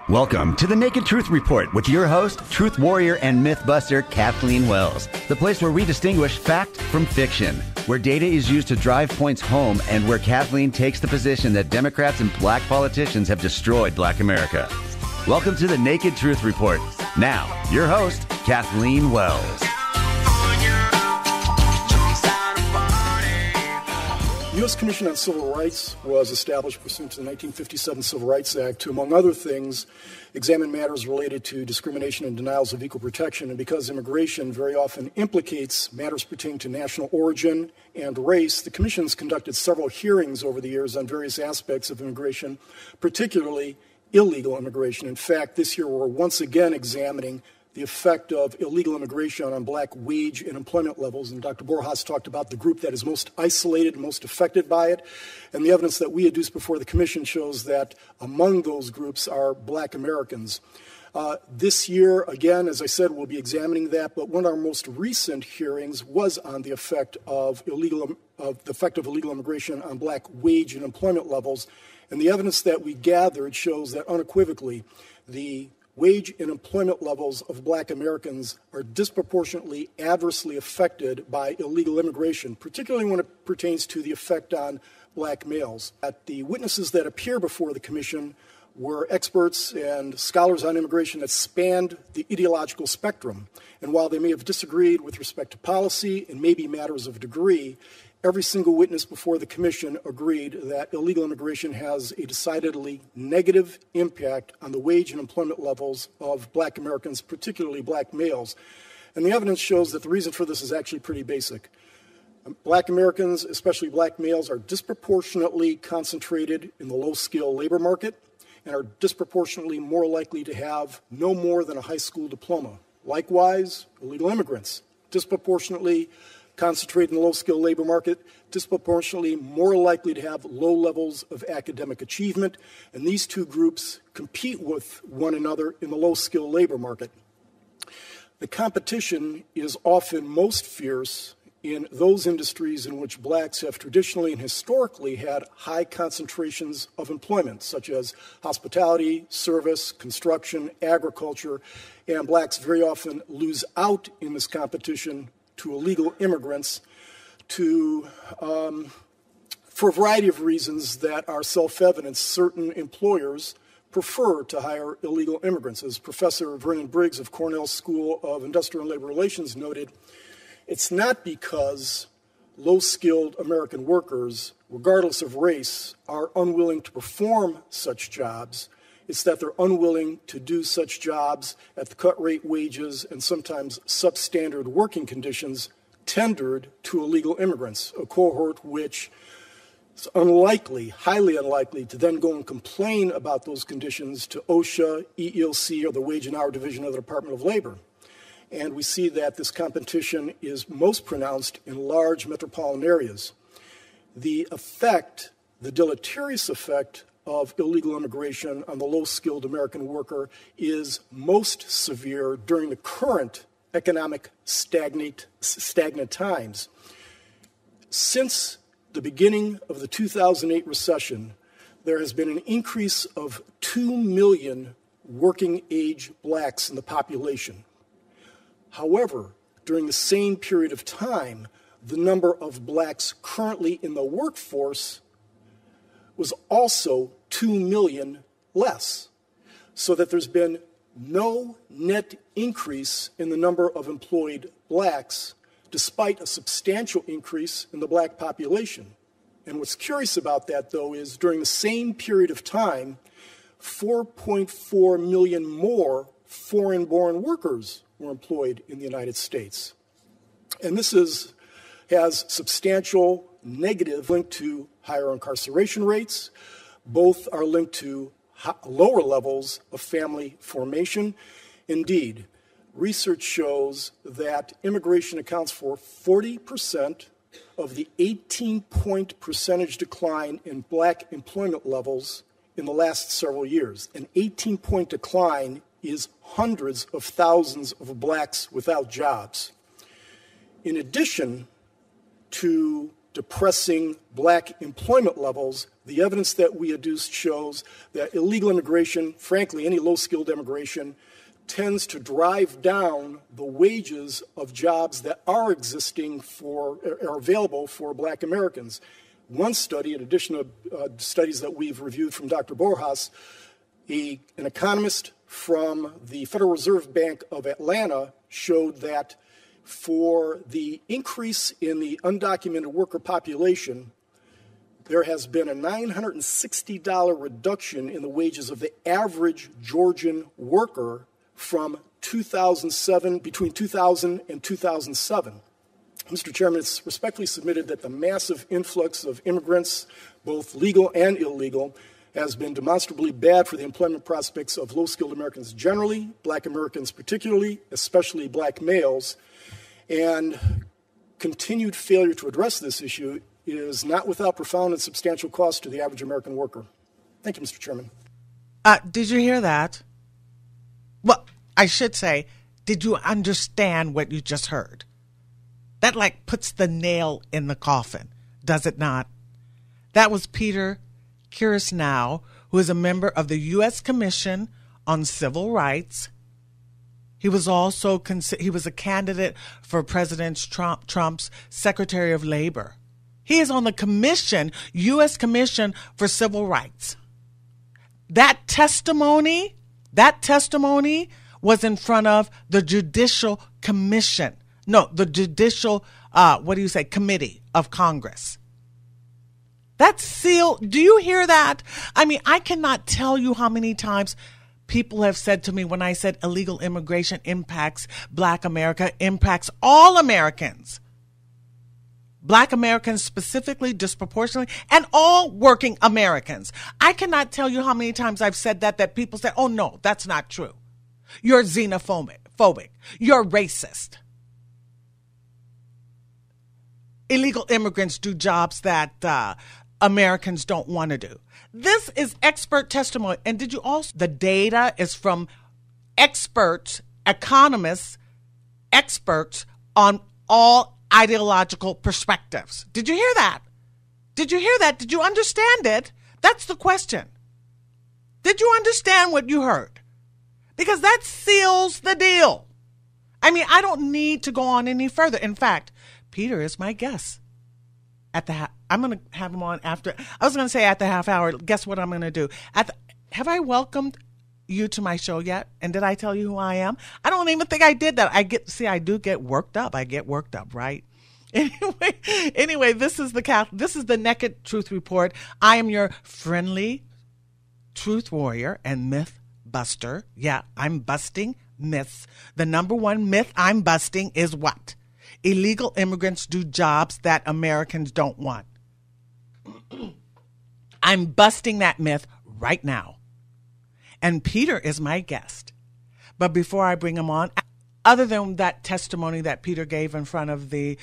Welcome to the Naked Truth Report with your host, truth warrior and mythbuster Kathleen Wells. The place where we distinguish fact from fiction, where data is used to drive points home, and where Kathleen takes the position that Democrats and black politicians have destroyed black America. Welcome to the Naked Truth Report. Now, your host, Kathleen Wells. The U.S. Commission on Civil Rights was established pursuant to the 1957 Civil Rights Act to, among other things, examine matters related to discrimination and denials of equal protection. And because immigration very often implicates matters pertaining to national origin and race, the Commission has conducted several hearings over the years on various aspects of immigration, particularly illegal immigration. In fact, this year we're once again examining the effect of illegal immigration on black wage and employment levels. And Dr. Borjas talked about the group that is most isolated, most affected by it. And the evidence that we adduced before the Commission shows that among those groups are black Americans. This year, again, as I said, we'll be examining that. But one of our most recent hearings was on the effect of illegal immigration on black wage and employment levels. And the evidence that we gathered shows that unequivocally the wage and employment levels of black Americans are disproportionately adversely affected by illegal immigration, particularly when it pertains to the effect on black males. The witnesses that appear before the Commission were experts and scholars on immigration that spanned the ideological spectrum. And while they may have disagreed with respect to policy and maybe matters of degree, every single witness before the Commission agreed that illegal immigration has a decidedly negative impact on the wage and employment levels of black Americans, particularly black males. And the evidence shows that the reason for this is actually pretty basic. Black Americans, especially black males, are disproportionately concentrated in the low-skill labor market and are disproportionately more likely to have no more than a high school diploma. Likewise, illegal immigrants, disproportionately concentrated in the low-skilled labor market, disproportionately more likely to have low levels of academic achievement, and these two groups compete with one another in the low-skilled labor market. The competition is often most fierce in those industries in which blacks have traditionally and historically had high concentrations of employment, such as hospitality, service, construction, agriculture, and blacks very often lose out in this competition to illegal immigrants for a variety of reasons that are self-evident. Certain employers prefer to hire illegal immigrants. As Professor Vernon Briggs of Cornell School of Industrial and Labor Relations noted, it's not because low-skilled American workers, regardless of race, are unwilling to perform such jobs. It's that they're unwilling to do such jobs at the cut-rate wages and sometimes substandard working conditions tendered to illegal immigrants, a cohort which is unlikely, highly unlikely, to then go and complain about those conditions to OSHA, EEOC, or the Wage and Hour Division of the Department of Labor. And we see that this competition is most pronounced in large metropolitan areas. The effect, the deleterious effect of illegal immigration on the low-skilled American worker is most severe during the current economic stagnant times. Since the beginning of the 2008 recession, there has been an increase of 2 million working-age blacks in the population. However, during the same period of time, the number of blacks currently in the workforce was also 2 million less, so that there's been no net increase in the number of employed blacks, despite a substantial increase in the black population. And what's curious about that, though, is during the same period of time, 4.4 million more foreign-born workers were employed in the United States. And this has substantial negative link to higher incarceration rates. Both are linked to lower levels of family formation. Indeed, research shows that immigration accounts for 40% of the 18-point percentage decline in black employment levels in the last several years. An 18-point decline is hundreds of thousands of blacks without jobs. In addition to depressing black employment levels, the evidence that we adduced shows that illegal immigration, frankly, any low-skilled immigration, tends to drive down the wages of jobs that are available for black Americans. One study, in addition to studies that we've reviewed from Dr. Borjas, an economist from the Federal Reserve Bank of Atlanta showed that for the increase in the undocumented worker population, there has been a $960 reduction in the wages of the average Georgian worker from between 2000 and 2007. Mr. Chairman, it's respectfully submitted that the massive influx of immigrants, both legal and illegal, has been demonstrably bad for the employment prospects of low-skilled Americans generally, black Americans particularly, especially black males, and continued failure to address this issue is not without profound and substantial cost to the average American worker. Thank you, Mr. Chairman. Did you hear that? Well, I should say, did you understand what you just heard? That puts the nail in the coffin, does it not? That was Peter Kirsanow, who is a member of the U.S. Commission on Civil Rights. He was also he was a candidate for President Trump's Secretary of Labor. He is on the commission, U.S. Commission for Civil Rights. That testimony was in front of the Judicial Commission. No, the Judicial, Committee of Congress. That's sealed. Do you hear that? I mean, I cannot tell you how many times people have said to me when I said illegal immigration impacts Black America, impacts all Americans. Black Americans specifically, disproportionately, and all working Americans. I cannot tell you how many times I've said that people say, oh, no, that's not true. You're xenophobic. You're racist. Illegal immigrants do jobs that Americans don't want to do. This is expert testimony. And did you also, the data is from experts, economists, experts on all ideological perspectives. Did you hear that? Did you hear that? Did you understand it? That's the question. Did you understand what you heard? Because that seals the deal. I mean, I don't need to go on any further. In fact, Peter is my guest. I'm going to have him on after. I was going to say at the half hour. Guess what I'm going to do? Have I welcomed you to my show yet? And did I tell you who I am? I don't even think I did that. I do get worked up. I get worked up, right? Anyway, this is the Naked Truth Report. I am your friendly truth warrior and myth buster. Yeah, I'm busting myths. The number one myth I'm busting is what? Illegal immigrants do jobs that Americans don't want. I'm busting that myth right now. And Peter is my guest. But before I bring him on, other than that testimony that Peter gave in front of the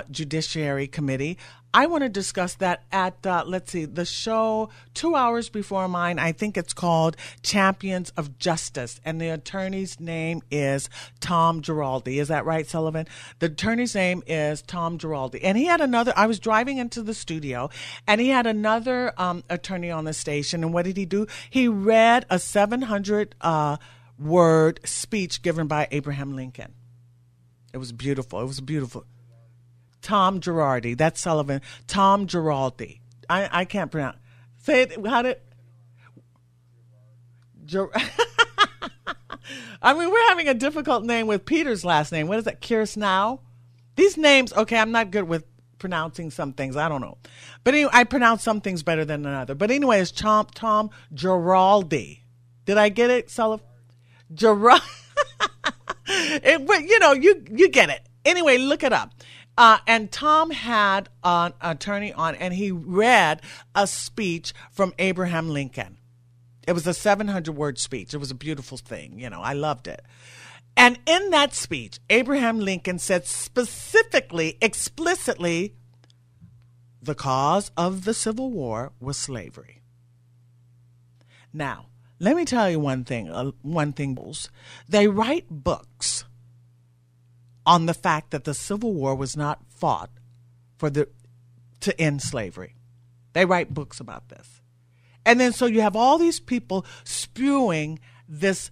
Judiciary Committee, I want to discuss that at, the show 2 hours before mine. I think it's called Champions of Justice. And the attorney's name is Tom Giraldi. Is that right, Sullivan? The attorney's name is Tom Giraldi. And he had I was driving into the studio, and he had another attorney on the station. And what did he do? He read a 700-word speech given by Abraham Lincoln. It was beautiful. It was beautiful. Tom Girardi. That's Sullivan. Tom Giraldi. I can't pronounce. Say it. How did? I mean, we're having a difficult name with Peter's last name. What is that? Kirsanow? These names, okay, I'm not good with pronouncing some things. I don't know. But anyway, I pronounce some things better than another. But anyway, it's Tom Giraldi. Did I get it, Sullivan? Giraldi. You get it. Anyway, look it up. And Tom had an attorney on, and he read a speech from Abraham Lincoln. It was a 700-word speech. It was a beautiful thing. I loved it. And in that speech, Abraham Lincoln said specifically, explicitly, the cause of the Civil War was slavery. Now, let me tell you one thing. They write books on the fact that the Civil War was not fought to end slavery. They write books about this. And then so you have all these people spewing this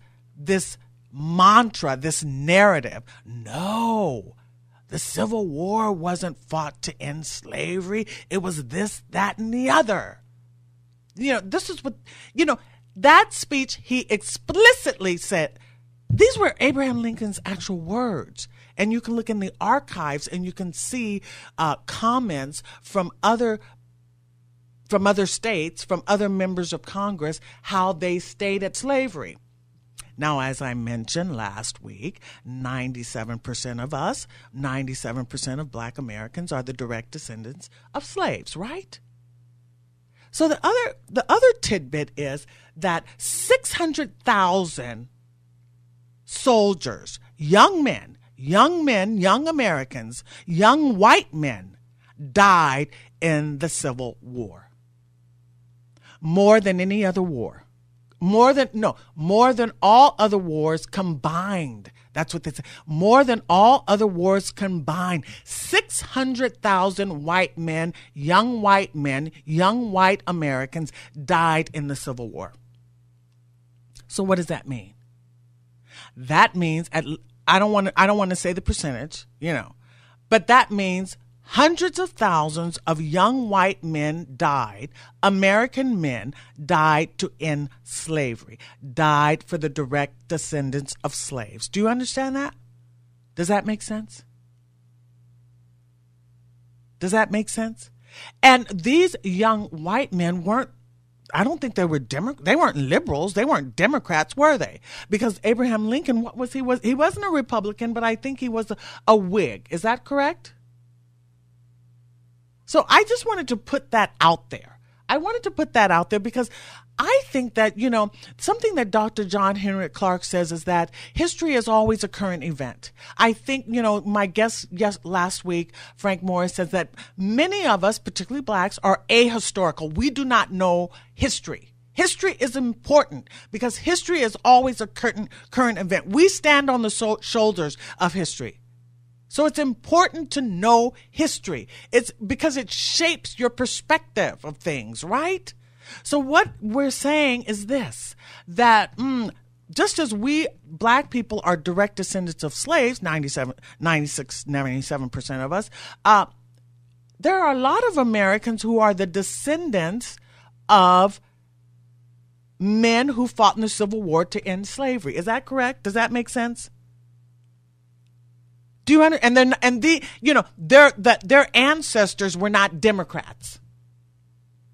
mantra, this narrative. No, the Civil War wasn't fought to end slavery. It was this, that, and the other. This is what, that speech, he explicitly said, these were Abraham Lincoln's actual words. And you can look in the archives and you can see comments from other states, from other members of Congress, how they stated slavery. Now, as I mentioned last week, 97% of us, 97% of Black Americans are the direct descendants of slaves, right? So the other tidbit is that 600,000 soldiers, young men, young Americans, young white men died in the Civil War. More than any other war. More than all other wars combined. That's what they say. More than all other wars combined. 600,000 white men, young white Americans died in the Civil War. So what does that mean? That means, I don't want to say the percentage, but that means hundreds of thousands of young white men died, American men died to end slavery, died for the direct descendants of slaves. Do you understand that? Does that make sense? Does that make sense? And these young white men I don't think they were they weren't liberals. They weren't Democrats, were they? Because Abraham Lincoln, he wasn't a Republican, but I think he was a Whig. Is that correct? So I just wanted to put that out there. I wanted to put that out there because I think that, something that Dr. John Henrik Clarke says is that history is always a current event. I think, my guest last week, Frank Morris, says that many of us, particularly Blacks, are ahistorical. We do not know history. History is important because history is always a current event. We stand on the shoulders of history. So it's important to know history. It's because it shapes your perspective of things, right? So what we're saying is this, that just as we Black people are direct descendants of slaves, 97% of us, there are a lot of Americans who are the descendants of men who fought in the Civil War to end slavery. Is that correct? Does that make sense? Do you understand? Their ancestors were not Democrats.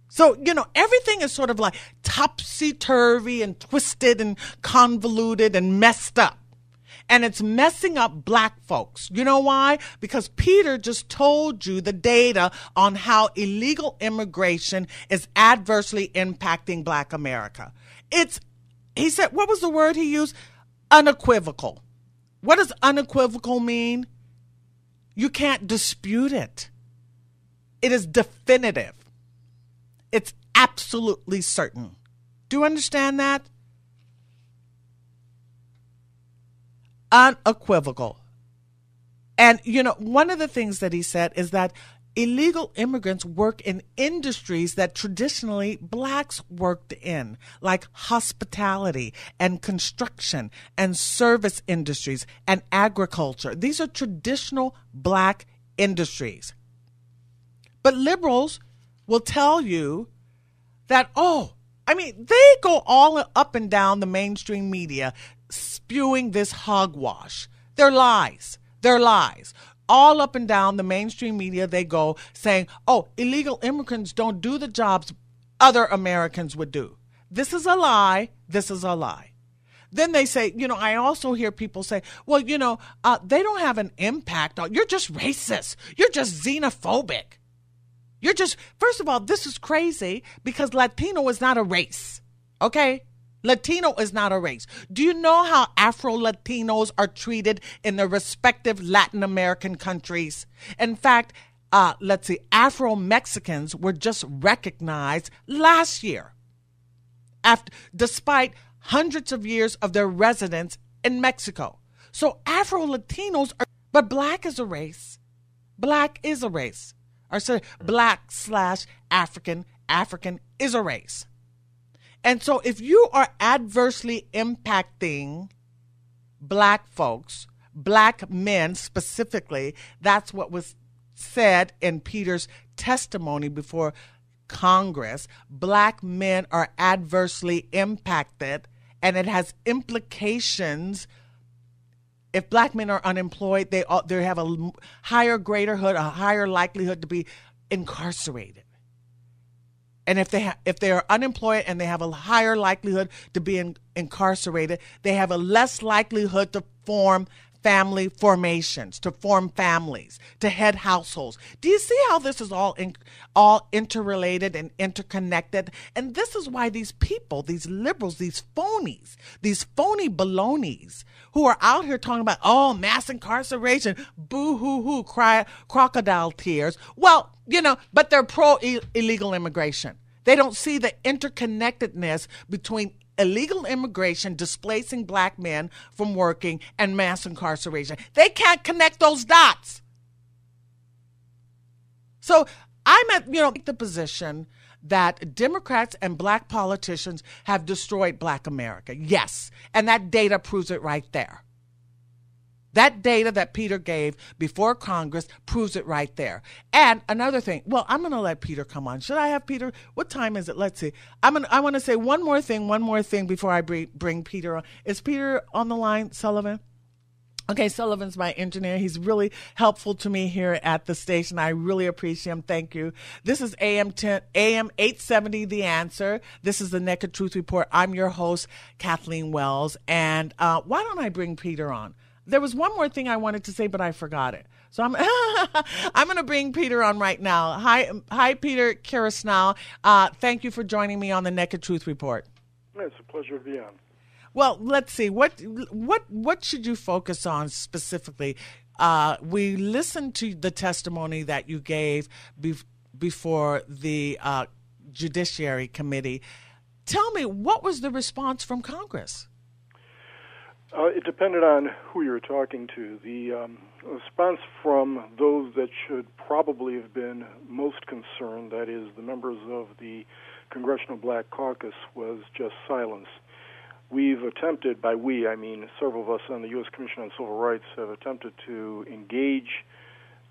So, everything is sort of like topsy-turvy and twisted and convoluted and messed up. And it's messing up Black folks. You know why? Because Peter just told you the data on how illegal immigration is adversely impacting Black America. He said, what was the word he used? Unequivocal. What does unequivocal mean? You can't dispute it. It is definitive. It's absolutely certain. Do you understand that? Unequivocal. And, one of the things that he said is that illegal immigrants work in industries that traditionally Blacks worked in, like hospitality and construction and service industries and agriculture. These are traditional Black industries. But liberals will tell you that, they go all up and down the mainstream media spewing this hogwash. They're lies. All up and down the mainstream media, they go saying, illegal immigrants don't do the jobs other Americans would do. This is a lie. Then they say, I also hear people say, they don't have an impact. You're just racist. You're just xenophobic. First of all, this is crazy because Latino is not a race. Okay? Latino is not a race. Do you know how Afro-Latinos are treated in their respective Latin American countries? In fact, Afro-Mexicans were just recognized last year, despite hundreds of years of their residence in Mexico. So Afro-Latinos but Black is a race. Black is a race. Or so Black/African, African is a race. And so if you are adversely impacting Black folks, Black men specifically, that's what was said in Peter's testimony before Congress. Black men are adversely impacted, and it has implications. If Black men are unemployed, they have a higher likelihood to be incarcerated. And if they are unemployed and they have a higher likelihood to be incarcerated, they have a less likelihood to form family formations, to form families, to head households. Do you see how this is all interrelated and interconnected? And this is why these people, these liberals, these phony balonies who are out here talking about, mass incarceration, boo-hoo-hoo, cry crocodile tears. Well, but they're pro-illegal immigration. They don't see the interconnectedness between illegal immigration, displacing Black men from working, and mass incarceration. They can't connect those dots. So I'm at the position that Democrats and Black politicians have destroyed Black America. Yes, and that data proves it right there. That data that Peter gave before Congress proves it right there. And another thing, I'm going to let Peter come on. Should I have Peter? What time is it? Let's see. I want to say one more thing before I bring Peter on. Is Peter on the line, Sullivan? Okay, Sullivan's my engineer. He's really helpful to me here at the station. I really appreciate him. Thank you. This is AM 870, The Answer. This is the Naked Truth Report. I'm your host, Kathleen Wells. And why don't I bring Peter on? There was one more thing I wanted to say, but I forgot it. So I'm I'm going to bring Peter on right now. Hi, Peter Kirsanow. Thank you for joining me on the Naked Truth Report. It's a pleasure to be on. Well, let's see. What should you focus on specifically? We listened to the testimony that you gave before the Judiciary Committee. Tell me, what was the response from Congress? It depended on who you were talking to. The response from those that should probably have been most concerned, that is, the members of the Congressional Black Caucus, was just silence. We've attempted, by we, I mean several of us on the U.S. Commission on Civil Rights, have attempted to engage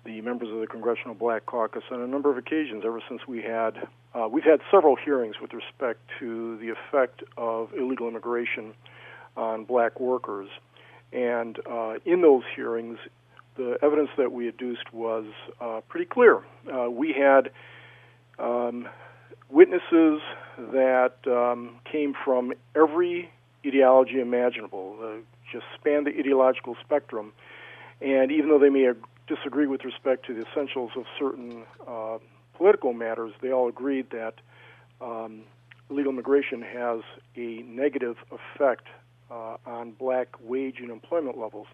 the members of the Congressional Black Caucus on a number of occasions ever since we've had several hearings with respect to the effect of illegal immigration on Black workers. And in those hearings, the evidence that we adduced was pretty clear. We had witnesses that came from every ideology imaginable, just spanned the ideological spectrum. And even though they may disagree with respect to the essentials of certain political matters, they all agreed that illegal immigration has a negative effect on Black wage and employment levels.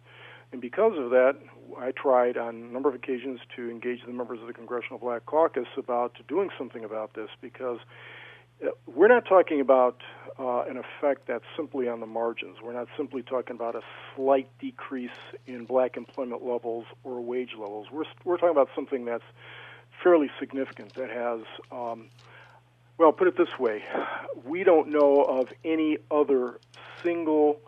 And because of that, I tried on a number of occasions to engage the members of the Congressional Black Caucus about doing something about this, because we're not talking about an effect that's simply on the margins. We're not simply talking about a slight decrease in Black employment levels or wage levels. We're talking about something that's fairly significant, that has, put it this way, we don't know of any other single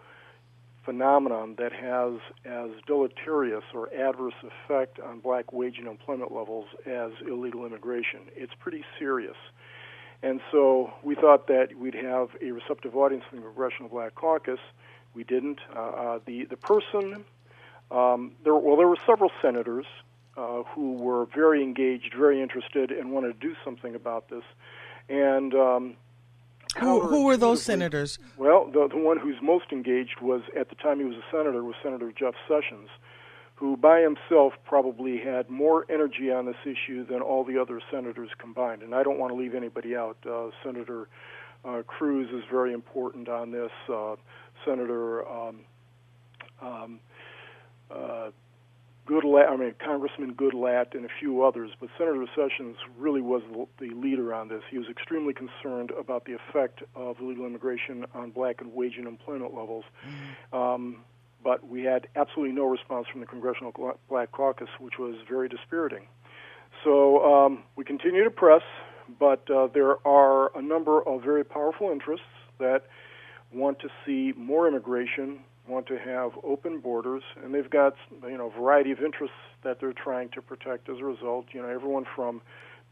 phenomenon that has as deleterious or adverse effect on Black wage and employment levels as illegal immigration. It's pretty serious. And so we thought that we'd have a receptive audience in the Congressional Black Caucus. We didn't. The person, there were several senators who were very engaged, very interested, and wanted to do something about this. And who were those senators? Well, the one who's most engaged was, at the time he was a senator, was Senator Jeff Sessions, who by himself probably had more energy on this issue than all the other senators combined. And I don't want to leave anybody out. Senator Cruz is very important on this. Congressman Goodlatte and a few others, but Senator Sessions really was the leader on this. He was extremely concerned about the effect of illegal immigration on Black and wage and employment levels. But we had absolutely no response from the Congressional Black Caucus, which was very dispiriting. So we continue to press, but there are a number of very powerful interests that want to see more immigration, want to have open borders, and they've got a variety of interests that they're trying to protect as a result. Everyone from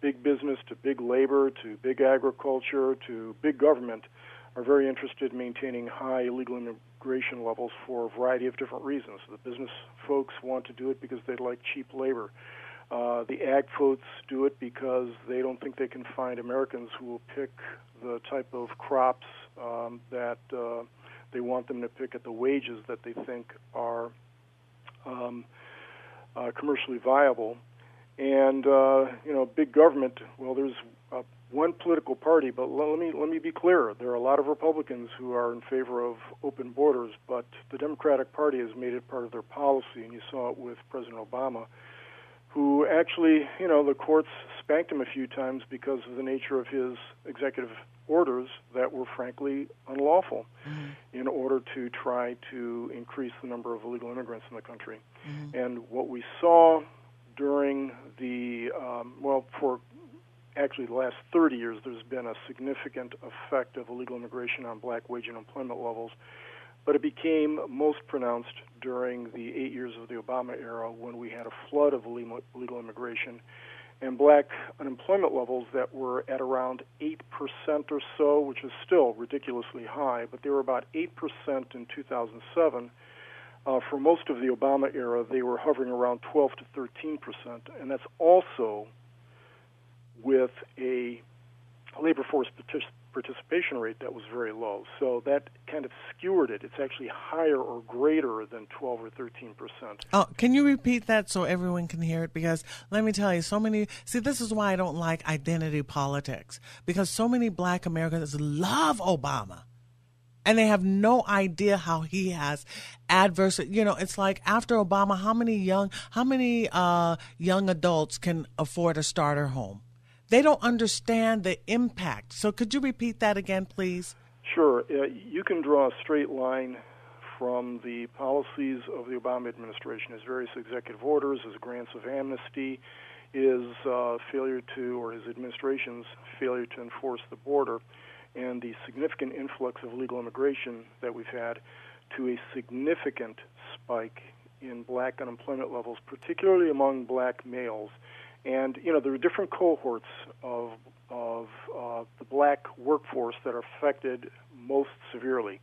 big business to big labor to big agriculture to big government are very interested in maintaining high illegal immigration levels for a variety of different reasons. The business folks want to do it because they like cheap labor. The ag folks do it because they don't think they can find Americans who will pick the type of crops that they want them to pick at the wages that they think are commercially viable. And big government. Well, there's one political party, but let me be clear. There are a lot of Republicans who are in favor of open borders, but the Democratic Party has made it part of their policy, and you saw it with President Obama, who actually, the courts spanked him a few times because of the nature of his executive orders that were frankly unlawful in order to try to increase the number of illegal immigrants in the country. And what we saw during the, for actually the last 30 years, there's been a significant effect of illegal immigration on black wage and employment levels, but it became most pronounced during the 8 years of the Obama era when we had a flood of illegal immigration and black unemployment levels that were at around 8% or so, which is still ridiculously high, but they were about 8% in 2007. For most of the Obama era, they were hovering around 12 to 13%, and that's also with a labor force participation rate that was very low. So that kind of skewered it. It's actually higher or greater than 12 or 13%. Oh, can you repeat that so everyone can hear it? Because let me tell you, this is why I don't like identity politics, because so many black Americans love Obama. And they have no idea how he has adverse. It's like after Obama, how many young adults can afford a starter home? They don't understand the impact. So could you repeat that again, please? Sure. You can draw a straight line from the policies of the Obama administration, his various executive orders, his grants of amnesty, his his administration's failure to enforce the border, and the significant influx of illegal immigration that we've had, to a significant spike in black unemployment levels, particularly among black males. And, there are different cohorts of the black workforce that are affected most severely.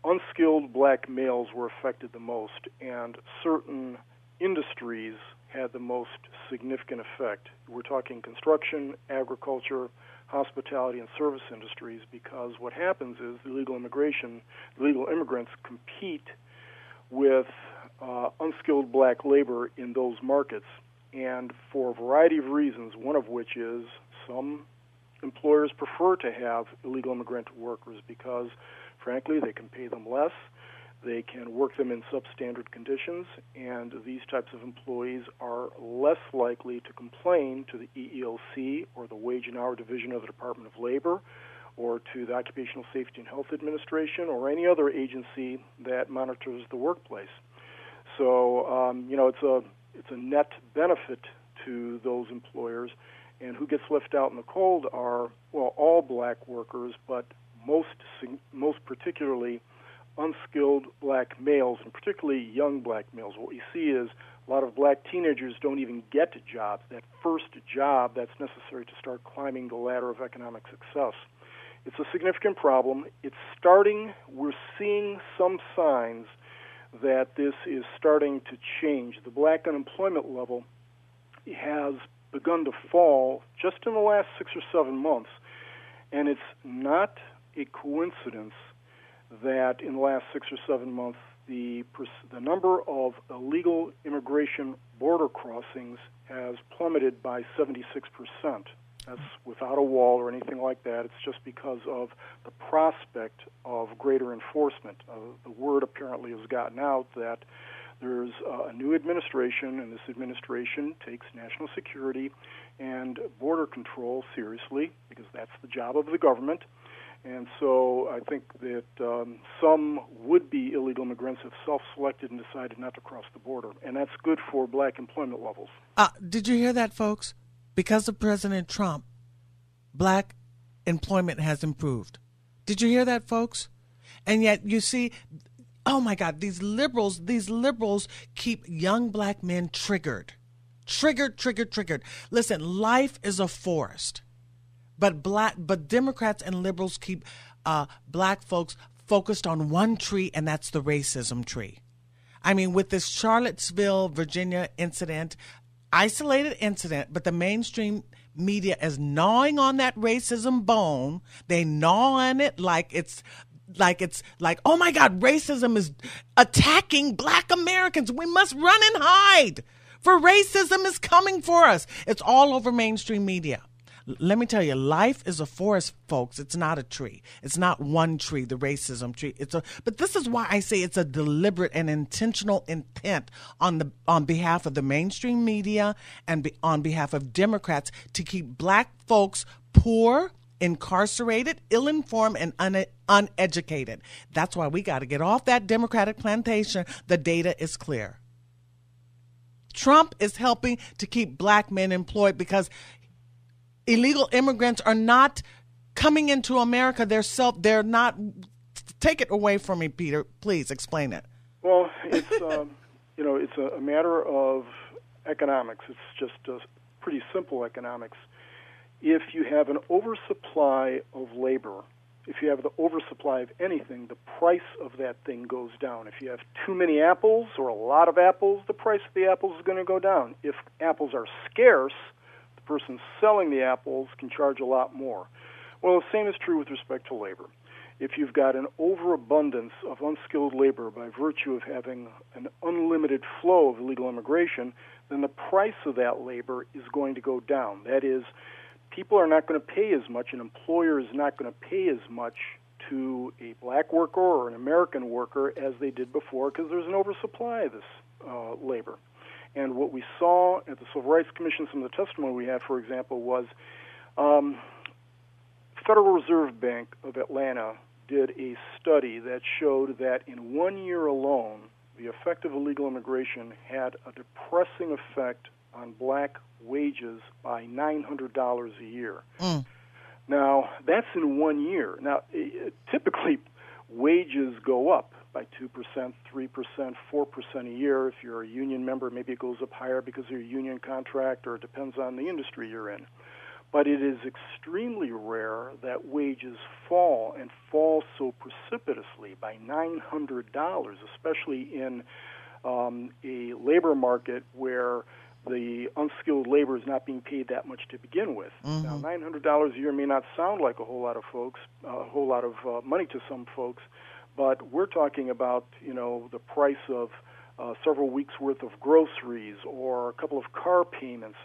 Unskilled black males were affected the most, and certain industries had the most significant effect. We're talking construction, agriculture, hospitality, and service industries, because what happens is the illegal immigrants compete with unskilled black labor in those markets. And for a variety of reasons, one of which is some employers prefer to have illegal immigrant workers because, frankly, they can pay them less, they can work them in substandard conditions, and these types of employees are less likely to complain to the EEOC or the Wage and Hour Division of the Department of Labor or to the Occupational Safety and Health Administration or any other agency that monitors the workplace. So, it's a net benefit to those employers, and who gets left out in the cold are, all black workers, but most particularly unskilled black males, and particularly young black males. What we see is a lot of black teenagers don't even get jobs, that first job that's necessary to start climbing the ladder of economic success. It's a significant problem. We're seeing some signs that this is starting to change. The black unemployment level has begun to fall just in the last 6 or 7 months, and it's not a coincidence that in the last 6 or 7 months the number of illegal immigration border crossings has plummeted by 76%. That's without a wall or anything like that. It's just because of the prospect of greater enforcement. The word apparently has gotten out that there's a new administration, and this administration takes national security and border control seriously because that's the job of the government. And so I think that some would-be illegal immigrants have self-selected and decided not to cross the border, and that's good for black employment levels. Did you hear that, folks? because of President Trump, black employment has improved. Did you hear that, folks? And yet you see, oh my God, these liberals keep young black men triggered. Listen, life is a forest, but Democrats and liberals keep black folks focused on one tree, and that's the racism tree. I mean, with this Charlottesville, Virginia incident, isolated incident, but the mainstream media is gnawing on that racism bone. They gnaw on it like, oh my God, racism is attacking black Americans. We must run and hide, for racism is coming for us. It's all over mainstream media. Let me tell you, life is a forest, folks. It's not a tree. It's not one tree, the racism tree. But this is why I say it's a deliberate and intentional intent on behalf of the mainstream media and on behalf of Democrats to keep black folks poor, incarcerated, ill-informed, and uneducated. That's why we got to get off that Democratic plantation. The data is clear. Trump is helping to keep black men employed because illegal immigrants are not coming into America. They're not. Take it away from me, Peter. Please explain it. Well, it's it's a matter of economics. It's just pretty simple economics. If you have an oversupply of labor, if you have the oversupply of anything, the price of that thing goes down. If you have too many apples or a lot of apples, the price of the apples is going to go down. If apples are scarce, the person selling the apples can charge a lot more. Well, the same is true with respect to labor. If you've got an overabundance of unskilled labor by virtue of having an unlimited flow of illegal immigration, then the price of that labor is going to go down. That is, people are not going to pay as much, an employer is not going to pay as much to a black worker or an American worker as they did before because there's an oversupply of this labor. And what we saw at the Civil Rights Commission, some of the testimony we had, for example, was Federal Reserve Bank of Atlanta did a study that showed that in 1 year alone, the effect of illegal immigration had a depressing effect on black wages by $900 a year. Now, that's in 1 year. Now, typically, wages go up by 2%, 3%, 4% a year. If you're a union member, maybe it goes up higher because of your union contract, or it depends on the industry you're in. But it is extremely rare that wages fall, and fall so precipitously by $900, especially in a labor market where the unskilled labor is not being paid that much to begin with. Now, $900 a year may not sound like a whole lot of folks, a whole lot of money to some folks, but we're talking about, the price of several weeks' worth of groceries or a couple of car payments.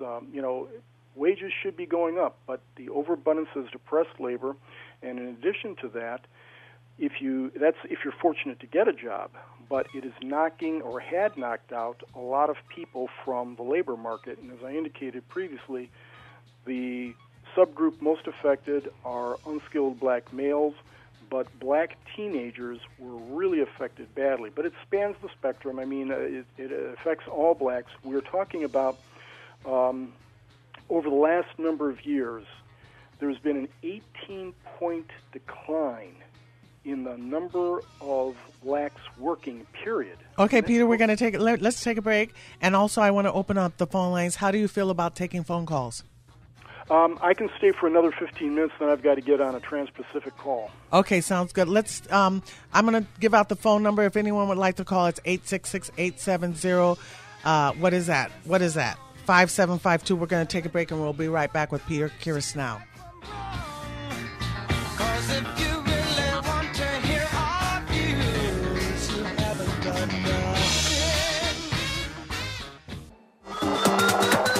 Wages should be going up, but the overabundance has depressed labor, and in addition to that, if you're fortunate to get a job, but it is knocking or had knocked out a lot of people from the labor market. And as I indicated previously, the subgroup most affected are unskilled black males, but black teenagers were really affected badly. But it spans the spectrum. I mean, it affects all blacks. We're talking about over the last number of years, there's been an 18-point decline in the number of blacks working, period. Okay, Peter, we're going to let's take a break. And also, I want to open up the phone lines. How do you feel about taking phone calls? I can stay for another 15 minutes, then I've got to get on a Trans-Pacific call. Okay, sounds good. Let's. I'm going to give out the phone number. If anyone would like to call, it's 866-870. What is that? 5752. We're going to take a break, and we'll be right back with Peter Kirsanow.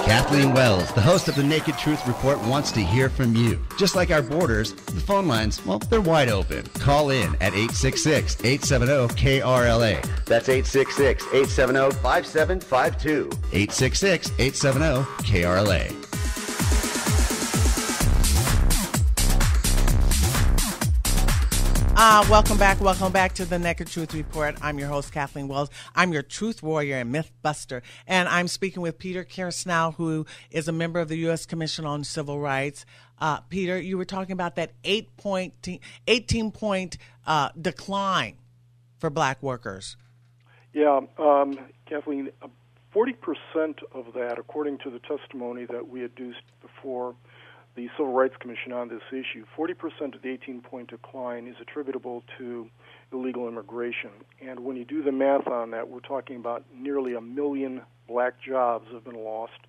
Kathleen Wells, the host of the Naked Truth Report, wants to hear from you. Just like our borders, the phone lines, well, they're wide open. Call in at 866-870-KRLA. That's 866-870-5752. 866-870-KRLA. Welcome back to the Naked Truth Report. I'm your host, Kathleen Wells. I'm your truth warrior and myth buster. And I'm speaking with Peter Kirsanow, who is a member of the U.S. Commission on Civil Rights. Peter, you were talking about that 18-point decline for black workers. Yeah, Kathleen, 40% of that, according to the testimony that we adduced before the Civil Rights Commission on this issue, 40% of the 18-point decline is attributable to illegal immigration. And when you do the math on that, we're talking about nearly 1 million black jobs have been lost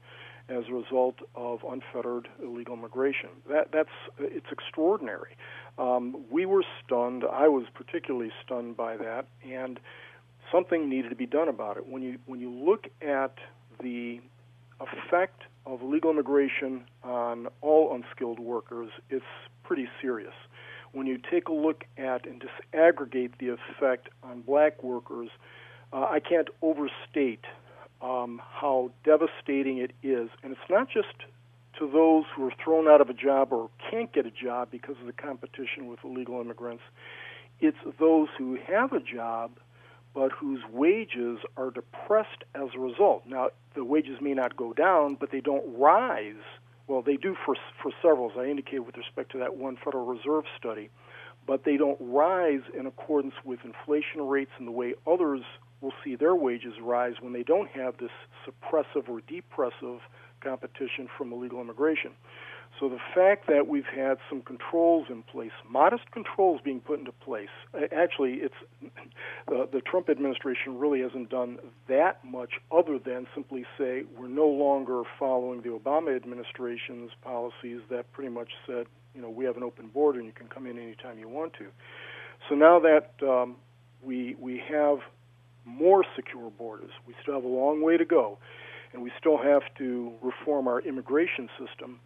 as a result of unfettered illegal immigration. It's extraordinary. We were stunned. I was particularly stunned by that, and something needed to be done about it. When you look at the effect of illegal immigration on all unskilled workers, it's pretty serious. When you take a look at and disaggregate the effect on black workers, I can't overstate how devastating it is. And it's not just to those who are thrown out of a job or can't get a job because of the competition with illegal immigrants. It's those who have a job but whose wages are depressed as a result. Now, the wages may not go down, but they don't rise. Well, they do for several, as I indicated with respect to that one Federal Reserve study, but they don't rise in accordance with inflation rates and the way others will see their wages rise when they don't have this suppressive or depressive competition from illegal immigration. So the fact that we've had some controls in place, modest controls being put into place, actually it's the Trump administration really hasn't done that much other than simply say we're no longer following the Obama administration's policies that pretty much said, we have an open border and you can come in anytime you want to. So now that we have more secure borders, we still have a long way to go, and we still have to reform our immigration system.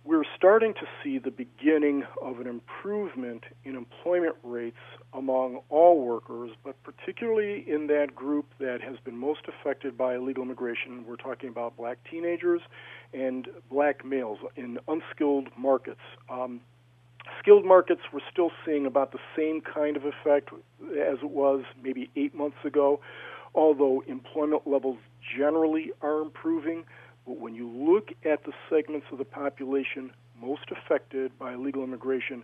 We're starting to see the beginning of an improvement in employment rates among all workers, but particularly in that group that has been most affected by illegal immigration. We're talking about black teenagers and black males in unskilled markets. Skilled markets, we're still seeing about the same kind of effect as it was maybe 8 months ago, although employment levels generally are improving. But when you look at the segments of the population most affected by illegal immigration,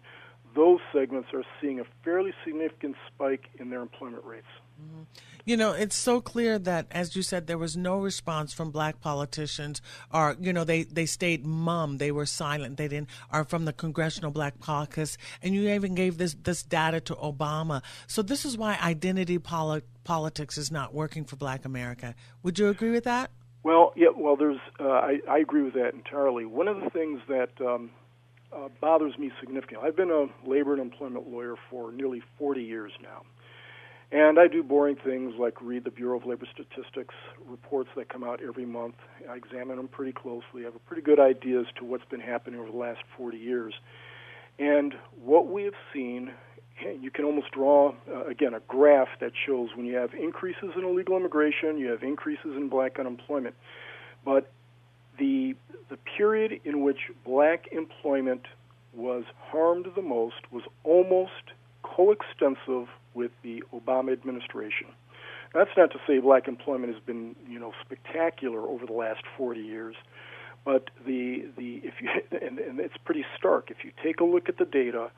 those segments are seeing a fairly significant spike in their employment rates. Mm-hmm. It's so clear that, as you said, there was no response from black politicians, or, they stayed mum. They were silent. They didn't, or from the Congressional Black Caucus. And you even gave this data to Obama. So this is why identity politics is not working for black America. Would you agree with that? Well, yeah. Well, I agree with that entirely. One of the things that bothers me significantly, I've been a labor and employment lawyer for nearly 40 years now, and I do boring things like read the Bureau of Labor Statistics reports that come out every month. I examine them pretty closely. I have a pretty good idea as to what's been happening over the last 40 years, and what we have seen. You can almost draw, again, a graph that shows when you have increases in illegal immigration, you have increases in black unemployment. But the period in which black employment was harmed the most was almost coextensive with the Obama administration. That's not to say black employment has been, spectacular over the last 40 years. But and it's pretty stark. If you take a look at the data,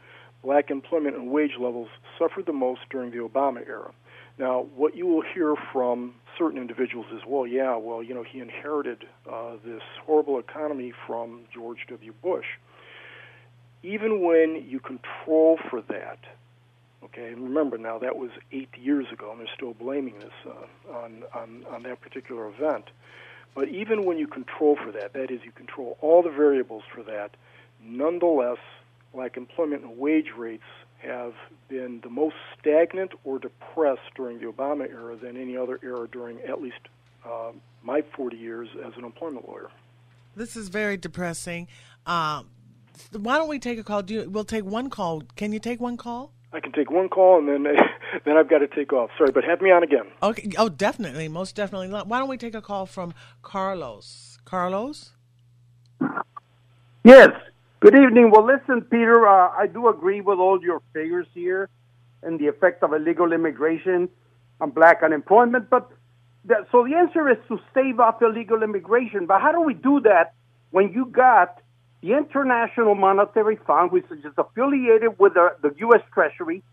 black employment and wage levels suffered the most during the Obama era. Now, what you will hear from certain individuals is, he inherited this horrible economy from George W. Bush. Even when you control for that, okay, and remember now that was 8 years ago, and they're still blaming this on that particular event. But even when you control for that, that is, you control all the variables for that, nonetheless, black employment and wage rates have been the most stagnant or depressed during the Obama era than any other era during at least my 40 years as an employment lawyer. This is very depressing. Why don't we take a call? We'll take one call. Can you take one call? I can take one call, and then I've got to take off. Sorry, but have me on again. Okay. Oh, definitely. Most definitely. Why don't we take a call from Carlos? Carlos? Yes. Good evening. Well, listen, Peter, I do agree with all your figures here. and the effect of illegal immigration on black unemployment. So the answer is to stave off illegal immigration. But how do we do that when you got the International Monetary Fund, which is affiliated with the U.S. Treasury,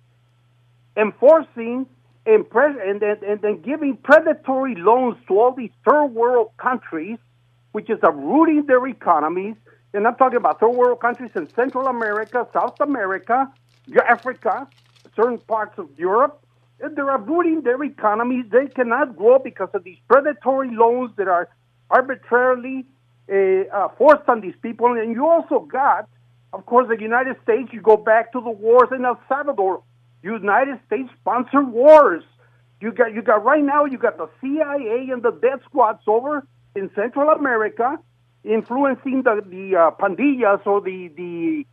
enforcing and then giving predatory loans to all these third world countries, which is uprooting their economies? And I'm talking about third world countries in Central America, South America, Africa, certain parts of Europe. And they're uprooting their economies. They cannot grow because of these predatory loans that are arbitrarily forced on these people. And you also got, of course, the United States. You go back to the wars in El Salvador. United States sponsored wars. You got right now. You got the CIA and the death squads over in Central America, influencing the pandillas or the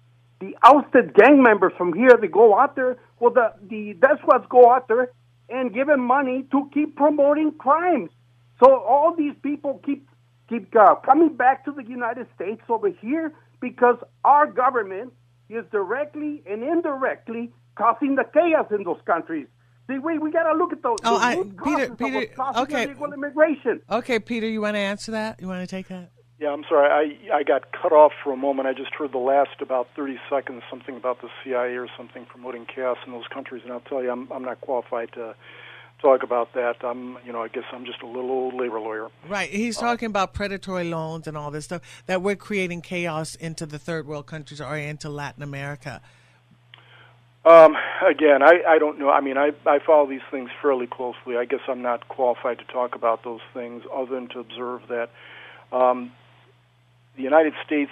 ousted gang members from here. They go out there. Well, the death squads go out there and give them money to keep promoting crimes. So all these people keep coming back to the United States over here because our government is directly and indirectly causing the chaos in those countries. See, we got to look at those. Peter, okay. Illegal immigration. Okay, Peter, you want to answer that? You want to take that? Yeah, I'm sorry. I got cut off for a moment. I just heard the last about 30 seconds, something about the CIA or something promoting chaos in those countries, and I'll tell you, I'm not qualified to talk about that. I guess I'm just a little old labor lawyer. Right. He's talking about predatory loans and all this stuff, that we're creating chaos into the third world countries or into Latin America. Again, I don't know. I mean, I follow these things fairly closely. I guess I'm not qualified to talk about those things other than to observe that the United States,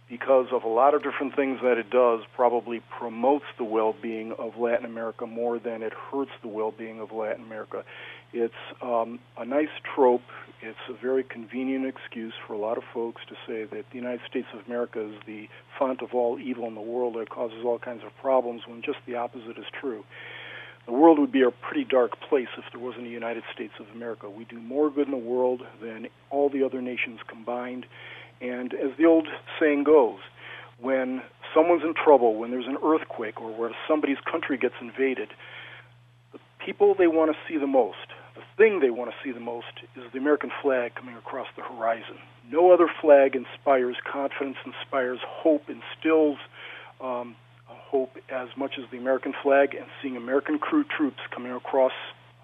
because of a lot of different things that it does, probably promotes the well-being of Latin America more than it hurts the well-being of Latin America. It's a nice trope. It's a very convenient excuse for a lot of folks to say that the United States of America is the font of all evil in the world that causes all kinds of problems, when just the opposite is true. The world would be a pretty dark place if there wasn't a United States of America. We do more good in the world than all the other nations combined. And as the old saying goes, when someone's in trouble, when there's an earthquake, or where somebody's country gets invaded, the people they want to see the most, the thing they want to see the most, is the American flag coming across the horizon. No other flag inspires confidence, inspires hope, instills hope as much as the American flag, and seeing American crew troops coming across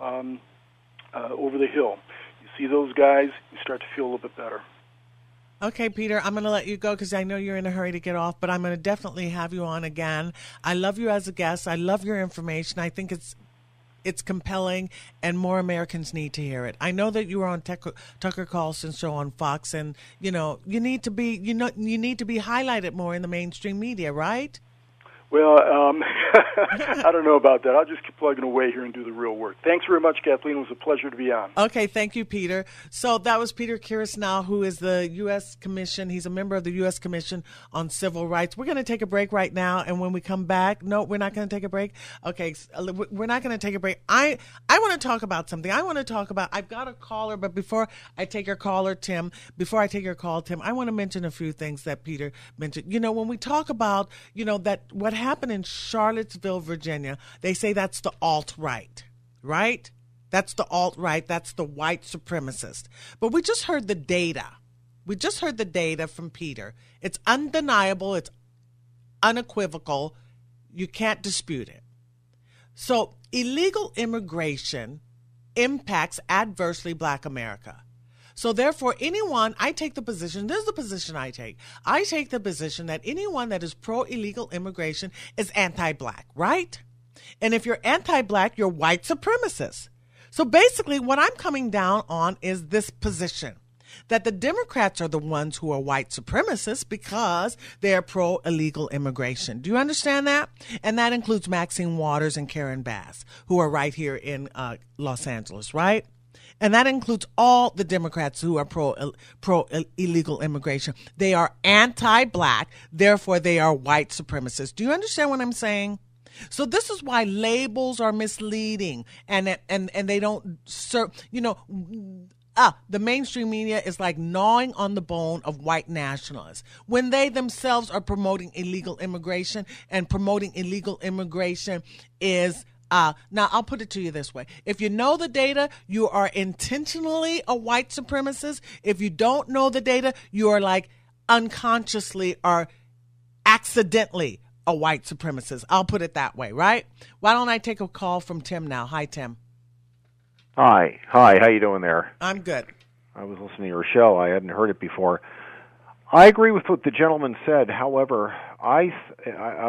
over the hill. You see those guys, you start to feel a little bit better. Okay, Peter, I'm going to let you go because I know you're in a hurry to get off, but I'm going to definitely have you on again. I love you as a guest. I love your information. I think it's compelling, and more Americans need to hear it. I know that you were on Tucker Carlson's show on Fox, and you need to be highlighted more in the mainstream media, right? Well, I don't know about that. I'll just keep plugging away here and do the real work. Thanks very much, Kathleen. It was a pleasure to be on. Okay, thank you, Peter. So that was Peter Kirsanow, who is the U.S. Commission. He's a member of the U.S. Commission on Civil Rights. We're going to take a break right now, and when we come back, no, we're not going to take a break. Okay, we're not going to take a break. I want to talk about something. I've got a caller, but before I take your call, Tim, I want to mention a few things that Peter mentioned. When we talk about, that what happened in Charlottesville, Virginia, they say that's the alt-right, right? That's the alt-right. That's the white supremacist. But we just heard the data. From Peter. It's undeniable. It's unequivocal. You can't dispute it. So illegal immigration impacts adversely Black America. So therefore, I take the position, this is the position I take. I take the position that anyone that is pro-illegal immigration is anti-Black, right? And if you're anti-Black, you're white supremacist. So basically, what I'm coming down on is this position, that the Democrats are the ones who are white supremacists because they are pro-illegal immigration. Do you understand that? And that includes Maxine Waters and Karen Bass, who are right here in Los Angeles, right? And that includes all the Democrats who are pro-illegal immigration. They are anti-Black, therefore they are white supremacists. Do you understand what I'm saying? So this is why labels are misleading, and they don't serve. The mainstream media is like gnawing on the bone of white nationalists when they themselves are promoting illegal immigration, and promoting illegal immigration is Now, I'll put it to you this way. If you know the data, you are intentionally a white supremacist. If you don't know the data, you are like unconsciously or accidentally a white supremacist. I'll put it that way, right? Why don't I take a call from Tim now? Hi, Tim. Hi. How you doing there? I'm good. I was listening to your show. I hadn't heard it before. I agree with what the gentleman said. However, I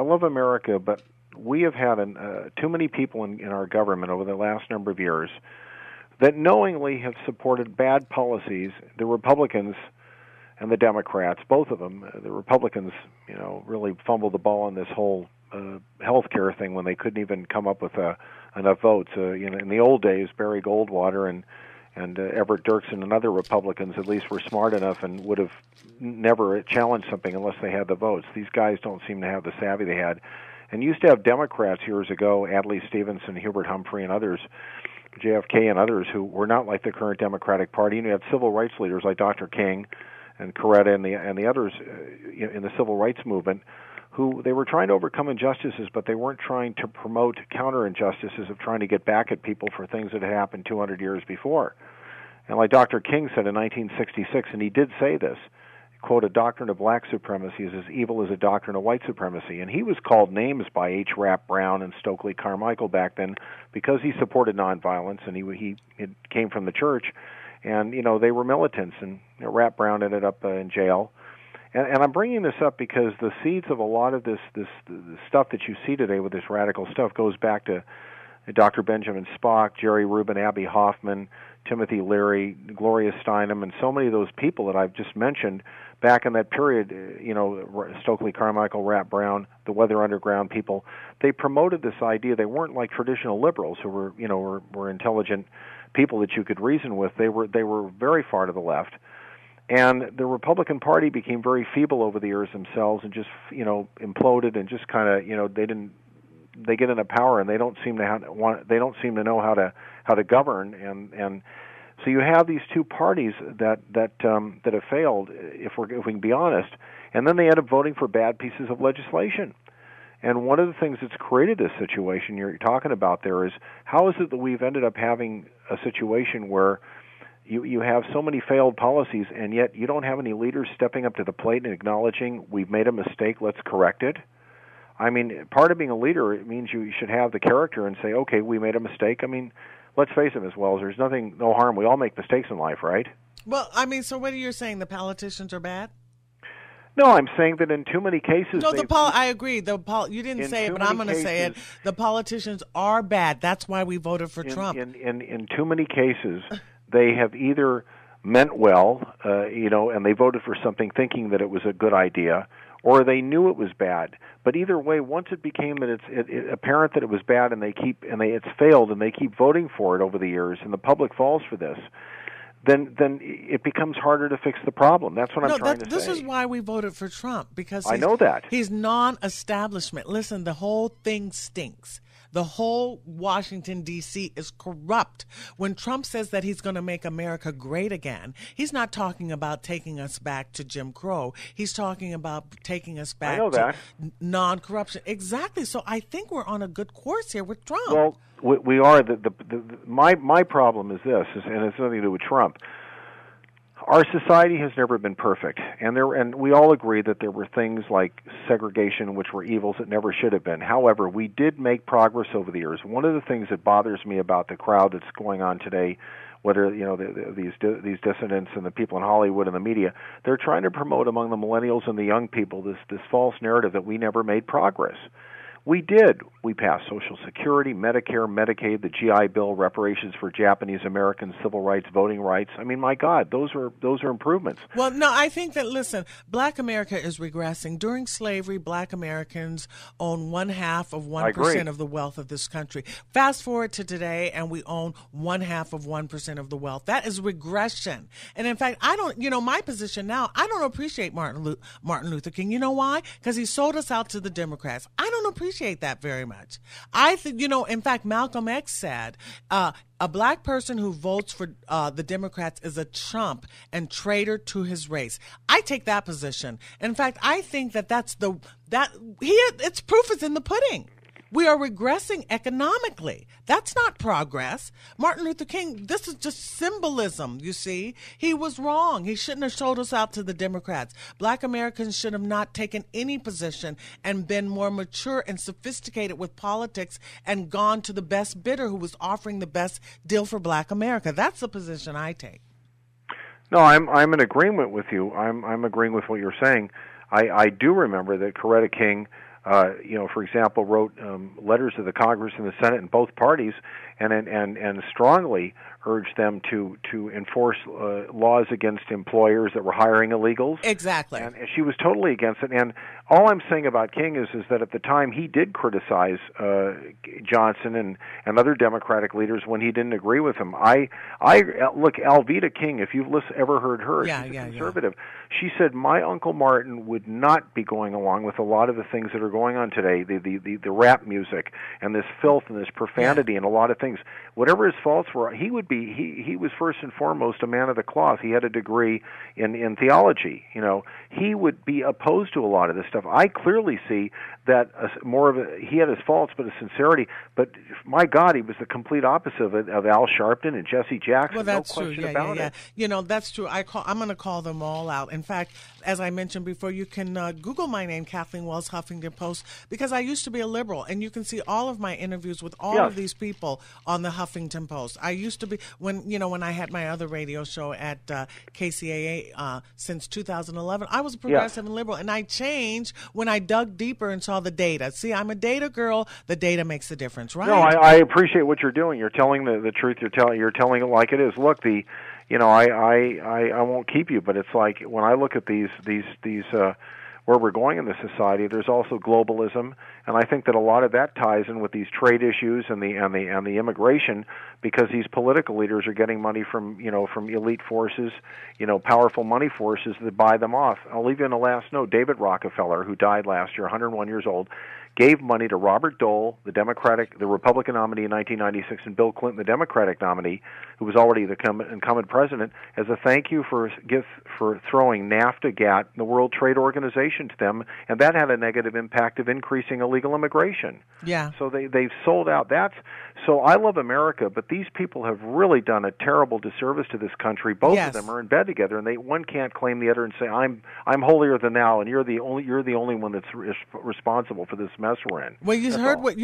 love America, but we have had too many people in our government over the last number of years that knowingly have supported bad policies. The Republicans and the Democrats, both of them, the Republicans, really fumbled the ball on this whole health care thing when they couldn't even come up with enough votes. In the old days, Barry Goldwater and Everett Dirksen and other Republicans at least were smart enough and would have never challenged something unless they had the votes. These guys don't seem to have the savvy they had. And used to have Democrats years ago, Adlai Stevenson, Hubert Humphrey, and others, JFK and others, who were not like the current Democratic Party. And you had civil rights leaders like Dr. King and Coretta and the others in the civil rights movement, who they were trying to overcome injustices, but they weren't trying to promote counter-injustices of trying to get back at people for things that had happened 200 years before. And like Dr. King said in 1966, and he did say this, quote, "A doctrine of black supremacy is as evil as a doctrine of white supremacy." And he was called names by H. Rap Brown and Stokely Carmichael back then because he supported nonviolence, and he came from the church. And, they were militants, and Rap Brown ended up in jail. And I'm bringing this up because the seeds of a lot of this stuff that you see today with this radical stuff goes back to Dr. Benjamin Spock, Jerry Rubin, Abby Hoffman, Timothy Leary, Gloria Steinem, and so many of those people that I've just mentioned back in that period, Stokely Carmichael, Rap Brown, the Weather Underground people. They promoted this idea. They weren't like traditional liberals who were intelligent people that you could reason with. They were very far to the left. And the Republican Party became very feeble over the years themselves and just, imploded and just kind of, they get into power and they don't seem to know how to govern, and so you have these two parties that have failed, if we can be honest, and then they end up voting for bad pieces of legislation. And one of the things that's created this situation you're talking about there is, how is it that we've ended up having a situation where you have so many failed policies, and yet you don't have any leaders stepping up to the plate and acknowledging we've made a mistake, let's correct it? I mean, part of being a leader, it means you should have the character and say, okay, we made a mistake. I mean, let's face it, Ms. Wells, there's no harm. We all make mistakes in life, right? Well, so what are you saying? The politicians are bad? No, I'm saying that in too many cases... No, I agree. You didn't say it, but I'm going to say it. The politicians are bad. That's why we voted for Trump. In too many cases, they have either meant well, and they voted for something thinking that it was a good idea, or they knew it was bad. But either way, once it became that it's apparent that it was bad, and it's failed, and they keep voting for it over the years, and the public falls for this, then it becomes harder to fix the problem. That's what I'm trying to say. This is why we voted for Trump, because I know that. He's non-establishment. Listen, the whole thing stinks. The whole Washington, D.C. is corrupt. When Trump says that he's going to make America great again, he's not talking about taking us back to Jim Crow. He's talking about taking us back to non-corruption. Exactly. So I think we're on a good course here with Trump. Well, we are. My problem is this, and it's nothing to do with Trump. Our society has never been perfect, and we all agree that there were things like segregation, which were evils that never should have been. However, we did make progress over the years. One of the things that bothers me about the crowd that's going on today, whether these dissidents and the people in Hollywood and the media, they're trying to promote among the millennials and the young people this false narrative that we never made progress. We did. We passed Social Security, Medicare, Medicaid, the GI Bill, reparations for Japanese Americans, civil rights, voting rights. I mean, my God, those are improvements. Well, no, I think that, listen, Black America is regressing. During slavery, Black Americans own 1/2 of 1% of the wealth of this country. Fast forward to today, and we own 1/2 of 1% of the wealth. That is regression. And in fact, my position now, I don't appreciate Martin Luther King. You know why? Because he sold us out to the Democrats. I don't appreciate that very much. I think, in fact, Malcolm X said, a black person who votes for the Democrats is a chump and traitor to his race. I take that position. In fact, I think it's proof is in the pudding. We are regressing economically. That's not progress. Martin Luther King, this is just symbolism, you see. He was wrong. He shouldn't have sold us out to the Democrats. Black Americans should have not taken any position and been more mature and sophisticated with politics and gone to the best bidder who was offering the best deal for Black America. That's the position I take. No, I'm in agreement with you. I'm agreeing with what you're saying. I do remember that Coretta King, for example, wrote letters to the Congress and the Senate in both parties, and strongly urged them to enforce laws against employers that were hiring illegals. Exactly. And she was totally against it. And all I'm saying about King is that at the time he did criticize Johnson and other Democratic leaders when he didn't agree with him. I look, Alveda King, if you've ever heard her, she's a conservative. She said, my Uncle Martin would not be going along with a lot of the things that are going on today, the rap music and this filth and this profanity and a lot of things. Whatever his faults were, he would be. He was first and foremost a man of the cloth. He had a degree in theology. He would be opposed to a lot of this stuff. I clearly see that he had his faults, but a sincerity. But my God, he was the complete opposite of Al Sharpton and Jesse Jackson. Well, that's no question true. about it. That's true. I'm going to call them all out. In fact, as I mentioned before, you can Google my name, Kathleen Wells, Huffington Post, because I used to be a liberal, and you can see all of my interviews with all of these people on the Huffington Post. I used to be when I had my other radio show at KCAA since 2011. I was a progressive and liberal, and I changed when I dug deeper and saw the data. See, I'm a data girl. The data makes the difference, right? No, I appreciate what you're doing. You're telling the truth. You're telling it like it is. Look, I won't keep you, but it's like when I look at these where we're going in the society, there's also globalism, and I think that a lot of that ties in with these trade issues and the immigration, because these political leaders are getting money from elite forces, powerful money forces that buy them off. I'll leave you in the last note. David Rockefeller, who died last year, 101 years old, gave money to Robert Dole, the Republican nominee in 1996, and Bill Clinton, the Democratic nominee, who was already the incumbent president, as a thank you for throwing NAFTA, GATT, the World Trade Organization to them, and that had a negative impact of increasing illegal immigration. Yeah. So they've sold out. So I love America, but these people have really done a terrible disservice to this country. Both of them are in bed together, and one can't claim the other and say I'm holier than thou, and you're the only one that's responsible for this mess we're in. Well, you heard what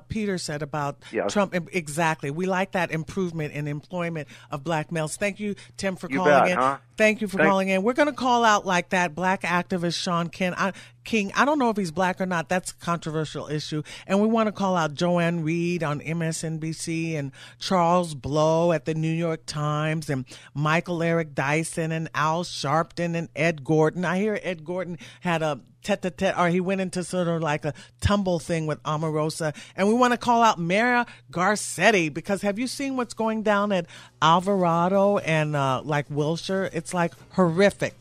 Peter said about Trump. Exactly. We like that improvement in employment of black males. Thank you, Tim, for calling in. Huh? Thank you for calling in. We're going to call out like that black activist Sean King. I don't know if he's black or not. That's a controversial issue. And we want to call out Joanne Reed on MSNBC and Charles Blow at the New York Times and Michael Eric Dyson and Al Sharpton and Ed Gordon. I hear Ed Gordon had a tete-a-tete, or he went into sort of like a tumble thing with Omarosa. And we want to call out Mara Garcetti, because have you seen what's going down at Alvarado and like Wilshire? It's like horrific.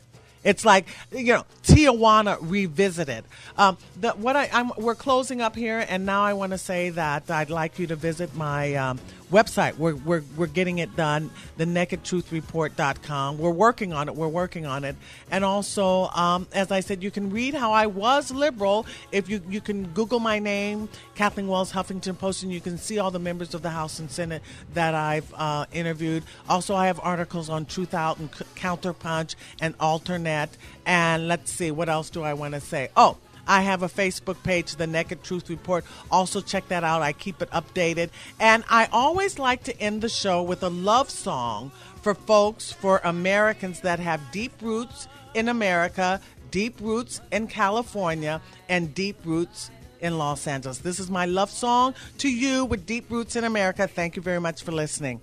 It's like, Tijuana revisited. We're closing up here, and now I want to say that I'd like you to visit my website. We're getting it done, thenakedtruthreport.com. We're working on it. And also, as I said, you can read how I was liberal. If you can Google my name, Kathleen Wells, Huffington Post, and you can see all the members of the House and Senate that I've interviewed. Also, I have articles on Truth Out and Counterpunch and Alternate. And let's see, what else do I want to say? Oh, I have a Facebook page, The Naked Truth Report. Also check that out. I keep it updated. And I always like to end the show with a love song for Americans that have deep roots in America, deep roots in California, and deep roots in Los Angeles. This is my love song to you with deep roots in America. Thank you very much for listening.